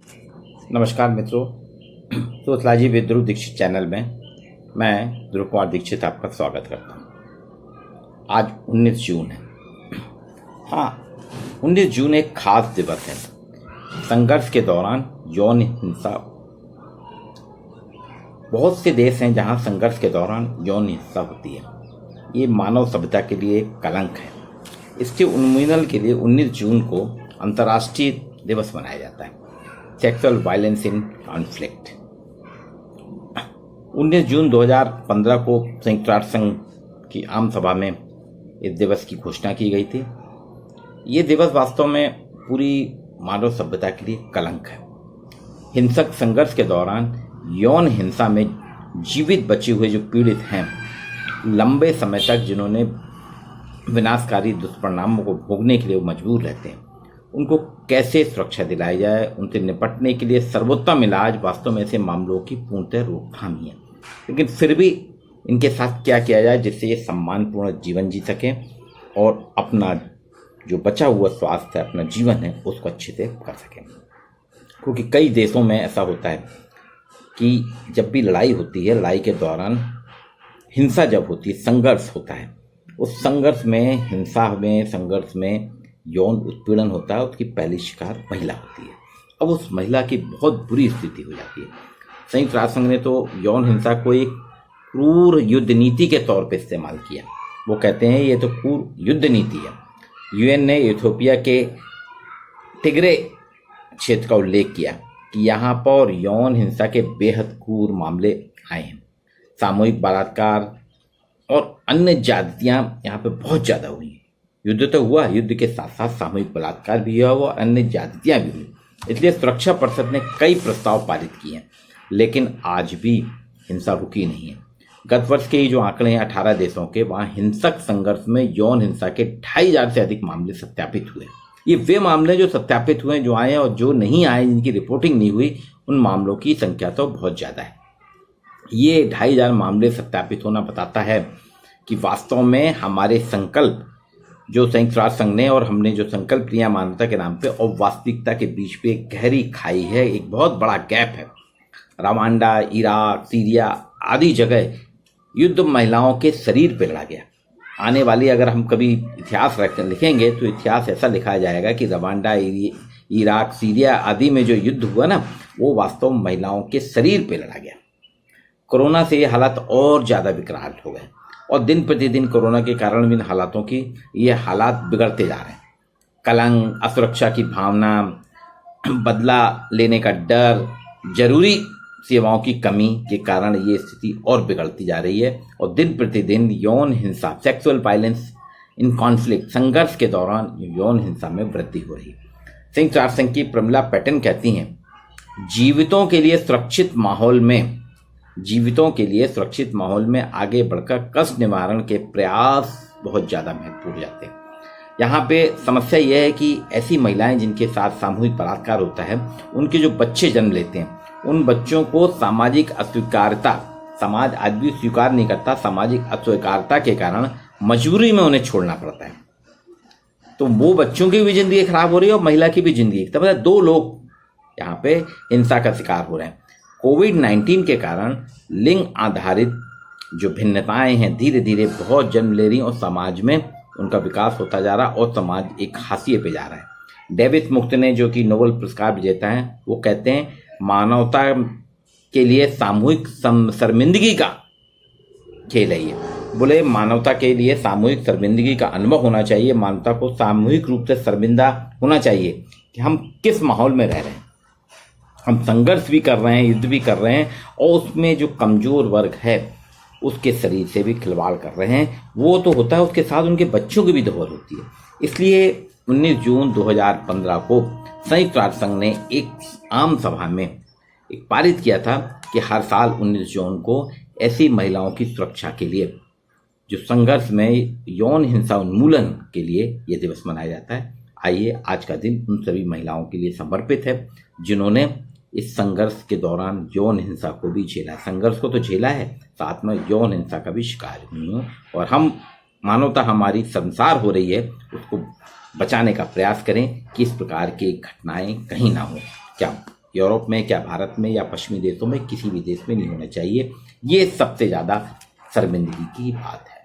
नमस्कार मित्रों। Sociology with Dhruv Dixit channel में मैं ध्रुव कुमार दीक्षित आपका स्वागत करता हूँ। आज 19 जून है। हाँ, 19 जून एक खास दिवस है। संघर्ष के दौरान यौन हिंसा। बहुत से देश हैं जहाँ संघर्ष के दौरान यौन हिंसा होती है। ये मानव सभ्यता के लिए एक कलंक है। इसके उन्मूलन के लिए 19 जून को अंतर्राष्ट्रीय दिवस मनाया जाता है, सेक्सुअल वायलेंस इन कॉन्फ्लिक्ट। 19 जून 2015 को संयुक्त राष्ट्र संघ की आम सभा में इस दिवस की घोषणा की गई थी। ये दिवस वास्तव में पूरी मानव सभ्यता के लिए कलंक है। हिंसक संघर्ष के दौरान यौन हिंसा में जीवित बचे हुए जो पीड़ित हैं, लंबे समय तक जिन्होंने विनाशकारी दुष्परिणामों को भोगने के लिए मजबूर रहते हैं, उनको कैसे सुरक्षा दिलाई जाए, उनसे निपटने के लिए सर्वोत्तम इलाज वास्तव में ऐसे मामलों की पूर्णतः रोकथाम ही है। लेकिन फिर भी इनके साथ क्या किया जाए जिससे ये सम्मानपूर्ण जीवन जी सकें और अपना जो बचा हुआ स्वास्थ्य है, अपना जीवन है, उसको अच्छे से कर सकें। क्योंकि कई देशों में ऐसा होता है कि जब भी लड़ाई होती है, लड़ाई के दौरान हिंसा जब होती है, संघर्ष होता है, उस संघर्ष में, हिंसा में, संघर्ष में यौन उत्पीड़न होता है। उसकी पहली शिकार महिला होती है। अब उस महिला की बहुत बुरी स्थिति हो जाती है। संयुक्त राष्ट्र संघ ने तो यौन हिंसा को एक क्रूर युद्ध नीति के तौर पर इस्तेमाल किया। वो कहते हैं ये तो क्रूर युद्ध नीति है। यूएन ने इथियोपिया के तिग्रे क्षेत्र का उल्लेख किया कि यहाँ पर यौन हिंसा के बेहद क्रूर मामले आए हैं। सामूहिक बलात्कार और अन्य ज्यादतियाँ यहाँ पे बहुत ज़्यादा हुई हैं। युद्ध तो हुआ, युद्ध के साथ साथ सामूहिक बलात्कार भी हुआ और अन्य ज्यादतियाँ भी हुई। इसलिए सुरक्षा परिषद ने कई प्रस्ताव पारित किए हैं, लेकिन आज भी हिंसा रुकी नहीं है। गत वर्ष के जो आंकड़े हैं 18 देशों के, वहाँ हिंसक संघर्ष में यौन हिंसा के 2500 से अधिक मामले सत्यापित हुए। ये वे मामले जो सत्यापित हुए, जो आए और जो नहीं आए, जिनकी रिपोर्टिंग नहीं हुई, उन मामलों की संख्या तो बहुत ज़्यादा है। ये 2500 मामले सत्यापित होना बताता है कि वास्तव में हमारे संकल्प जो संयुक्त राष्ट्र संघ ने और हमने जो संकल्प लिया मानवता के नाम पे और वास्तविकता के बीच पे एक गहरी खाई है, एक बहुत बड़ा गैप है। रवांडा, इराक, सीरिया आदि जगह युद्ध महिलाओं के शरीर पे लड़ा गया। आने वाली अगर हम कभी इतिहास लिखेंगे तो इतिहास ऐसा लिखा जाएगा कि रवांडा, इराक, सीरिया आदि में जो युद्ध हुआ ना, वो वास्तव में महिलाओं के शरीर पे लड़ा गया। कोरोना से ये हालात और ज़्यादा विकराल हो गए और दिन प्रतिदिन कोरोना के कारण इन हालातों की ये हालात बिगड़ते जा रहे हैं। कलंक, असुरक्षा की भावना, बदला लेने का डर, जरूरी सेवाओं की कमी के कारण ये स्थिति और बिगड़ती जा रही है और दिन प्रतिदिन यौन हिंसा, सेक्सुअल वायलेंस इन कॉन्फ्लिक्ट, संघर्ष के दौरान यौन हिंसा में वृद्धि हो रही है। संयुक्त राष्ट्र संघ की प्रमिला पैटर्न कहती हैं, जीवितों के लिए सुरक्षित माहौल में आगे बढ़कर कष्ट निवारण के प्रयास बहुत ज़्यादा महत्वपूर्ण हो जाते हैं। यहाँ पे समस्या यह है कि ऐसी महिलाएं जिनके साथ सामूहिक बलात्कार होता है, उनके जो बच्चे जन्म लेते हैं, उन बच्चों को सामाजिक अस्वीकारता, समाज आज भी स्वीकार नहीं करता, सामाजिक अस्वीकारता के कारण मजबूरी में उन्हें छोड़ना पड़ता है। तो वो बच्चों की भी जिंदगी खराब हो रही है और महिला की भी जिंदगी। तब 2 लोग यहाँ पे हिंसा का शिकार हो रहे हैं। कोविड-19 के कारण लिंग आधारित जो भिन्नताएं हैं धीरे धीरे बहुत जन्म ले रही और समाज में उनका विकास होता जा रहा और समाज एक हाशिए पे जा रहा है। डेविड मुक्त ने, जो कि नोबेल पुरस्कार विजेता हैं, वो कहते हैं मानवता के लिए सामूहिक शर्मिंदगी का खेल है ये। बोले मानवता के लिए सामूहिक शर्मिंदगी का अनुभव होना चाहिए। मानवता को सामूहिक रूप से शर्मिंदा होना चाहिए कि हम किस माहौल में रह रहे हैं। हम संघर्ष भी कर रहे हैं, युद्ध भी कर रहे हैं और उसमें जो कमजोर वर्ग है उसके शरीर से भी खिलवाड़ कर रहे हैं। वो तो होता है, उसके साथ उनके बच्चों की भी दौड़ होती है। इसलिए 19 जून 2015 को संयुक्त राष्ट्र संघ ने एक आम सभा में एक पारित किया था कि हर साल 19 जून को ऐसी महिलाओं की सुरक्षा के लिए, जो संघर्ष में यौन हिंसा उन्मूलन के लिए ये दिवस मनाया जाता है। आइए, आज का दिन उन सभी महिलाओं के लिए समर्पित है जिन्होंने इस संघर्ष के दौरान यौन हिंसा को भी झेला। संघर्ष को तो झेला है, साथ में यौन हिंसा का भी शिकार हुई हूँ और हम मानवता हमारी संसार हो रही है उसको बचाने का प्रयास करें कि इस प्रकार की घटनाएं कहीं ना हो। क्या यूरोप में, क्या भारत में, या पश्चिमी देशों में, किसी भी देश में नहीं होना चाहिए। ये सबसे ज़्यादा शर्मिंदगी की बात है।